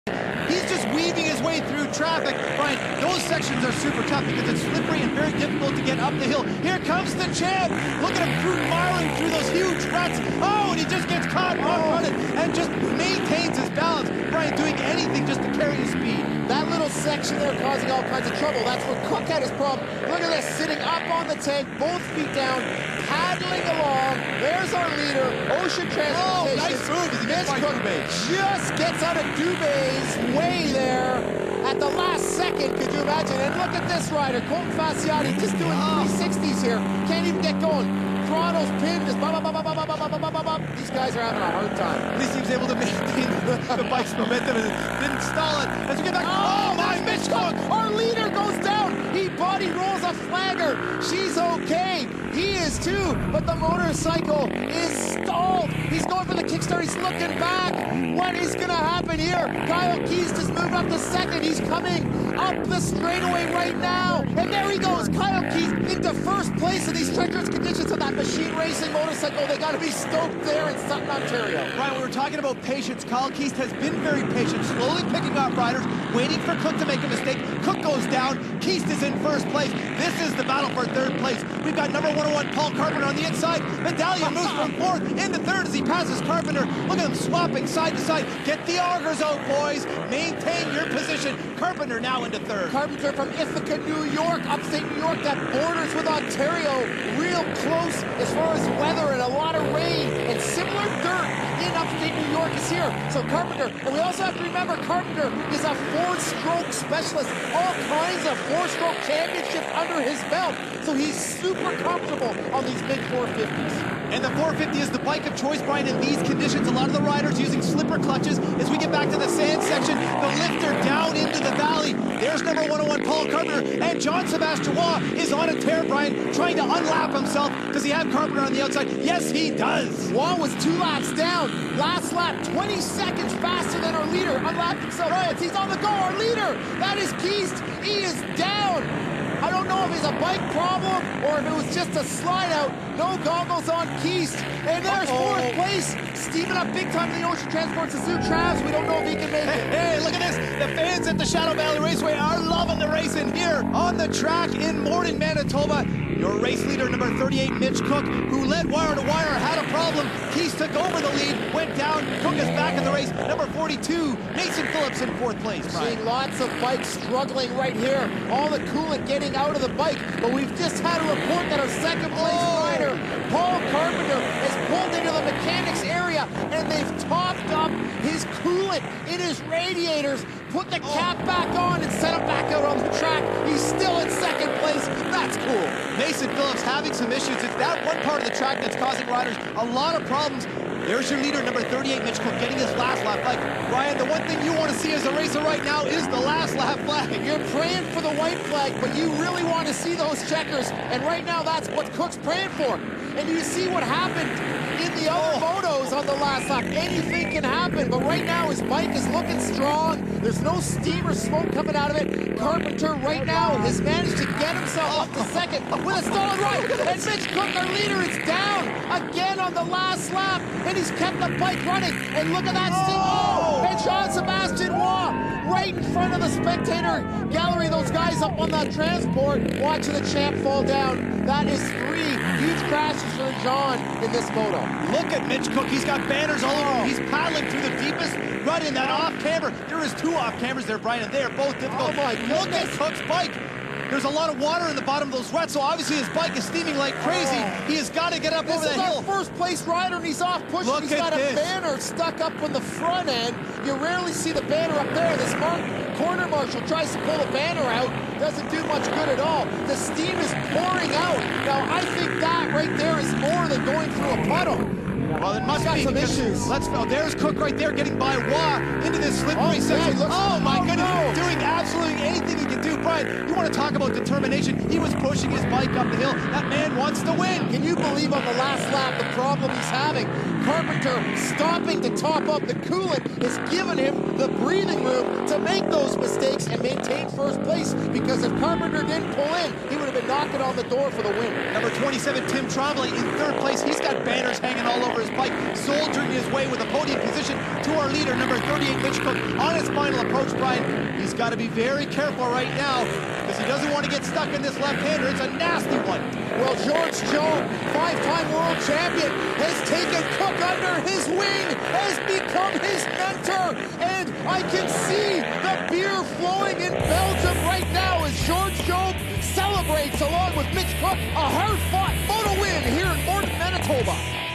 He's just weaving his way through traffic. Brian, those sections are super tough because it's slippery and very difficult to get up the hill. Here comes the champ. Look at him firing through those huge ruts. Oh, and he just gets caught running and just maintains his balance. Brian doing anything just to carry his speed. That little section there causing all kinds of trouble. That's where Cook had his problem. Look at this, sitting up on the tank, both feet down, paddling along. There's our leader, Ocean Transportation. Oh, nice move as he gets by Dubé. Just gets out of Dubé's way there at the last second. Could you imagine? And look at this rider, Colton Fasciati, just doing 360s here. Can't even get going. Throttle's pinned, just these guys are having a hard time. At least he was able to maintain the bike's momentum and didn't stall it. As we get back, oh my, Mitch Cook, our leader goes down. He body rolls a flagger. She's okay. He is too, but the motorcycle is stalled. He's going for the kickstart. He's looking back. What is going to happen here? Kyle Keys just moved up to second. He's coming up the straightaway right now. And there he goes. Kyle Keys into first place in these treacherous conditions of that machine racing motorcycle. They got to be stoked there in Sutton, Ontario. Brian, we were talking about patience. Kyle Keys has been very patient, slowly picking up riders, waiting for Cook to make a mistake. Cook goes down. Keys is in first place. This is the battle for third place. We've got number 101 Paul Carpenter on the inside. Medallion moves from fourth into third as he passes Carpenter. Look at them swapping side to side. Get the augers out, boys. Maintain your position. Carpenter now into third. Carpenter from Ithaca, New York, upstate New York, that borders with Ontario. Real close as far as weather and a lot of rain and similar dirt in upstate New York is here. So Carpenter, and we also have to remember Carpenter is a four-stroke specialist. All kinds of four-stroke championships under his belt. So he's super comfortable on these big 450s. And the 450 is the bike of choice, Brian, in these conditions. A lot of the riders using slipper clutches. As we get back to the sand section, the lifter down into the valley. There's number 101 Paul Carpenter, and Jean-Sébastien Waugh is on a tear, Brian, trying to unlap himself. Does he have Carpenter on the outside? Yes, he does. Waugh was 2 laps down. Last lap, 20 seconds faster than our leader. Unlapped himself. Right, he's on the go. Our leader, that is Keast. He is down. I don't know if it's a bike problem or if it was just a slide out. No goggles on Keast. And there's fourth place. Steaming up big time in the Ocean Transport Suzuki Travs. We don't know if he can make it. Hey, look at this. The fans at the Shadow Valley Raceway are loving the racing here on the track in Morden, Manitoba. Your race leader, number 38, Mitch Cook, who led wire to wire, had a problem. Keast took over the lead, went down. Cook is back in the race. Number 42, Mason Phillips in fourth place. Seeing lots of bikes struggling right here. All the coolant getting out of the bike. But we've just had a report that our second place rider, Paul Carpenter, is pulled into the mechanics area and they've topped up his coolant in his radiators, put the cap back on and sent him back out on the track. He's still in second place. That's cool. Mason Phillips having some issues. It's that one part of the track that's causing riders a lot of problems. There's your leader, number 38, Mitch Cook, getting his last lap. Like, Ryan, the one thing you want to see as a racer right now is the last lap flag. You're praying for the white flag, but you really want to see those checkers. And right now, that's what Cook's praying for. And you see what happened in the other motos on the last lap. Anything can happen, but right now his bike is looking strong. There's no steam or smoke coming out of it. Carpenter right now has managed to get himself up to second with a stalled right. And Mitch Cook, our leader, is down again on the last lap. And he's kept the bike running. And look at that steam. Oh! And Jean-Sébastien Waugh right in front of the spectator gallery. Those guys up on that transport watching the champ fall down. That is 3 huge crashes for John in this moto. Look at Mitch Cook. He's got banners all over him. He's paddling through the deepest rut in that off-camber. There is 2 off-cameras there, Brian, and they are both difficult. Oh my goodness. Look at Cook's bike. There's a lot of water in the bottom of those ruts, so obviously his bike is steaming like crazy. He has got to get up over that hill. This is our first place rider, and he's off pushing. He's got a banner stuck up on the front end. You rarely see the banner up there. This corner marshal tries to pull the banner out. Doesn't do much good at all. The steam is pouring out. Now, I think that right there is more than going through a puddle. Well, it must be some issues. Let's go. There's Cook right there getting by Waugh into this slippery section. Oh my goodness, doing absolutely anything he can do. Brian, you want to talk about determination? He was pushing his bike up the hill. That man wants to win. Can you believe on the last lap the problem he's having? Carpenter stopping to top up the coolant has given him the breathing room to to make those mistakes and maintain first place, because if Carpenter didn't pull in, he would have been knocking on the door for the win. Number 27, Tim Trombley in third place. He's got banners hanging all over his bike, soldiering his way with a podium position to our leader, number 38, Mitch Cook, on his final approach, Brian. He's got to be very careful right now because he doesn't want to get stuck in this left-hander. It's a nasty one. Well, George Jones, five-time world champion, has taken Cook under his wing, has become his mentor, and I can see the beer flowing in Belgium right now as George Jones celebrates along with Mitch Cook a hard-fought moto win here in Morden, Manitoba.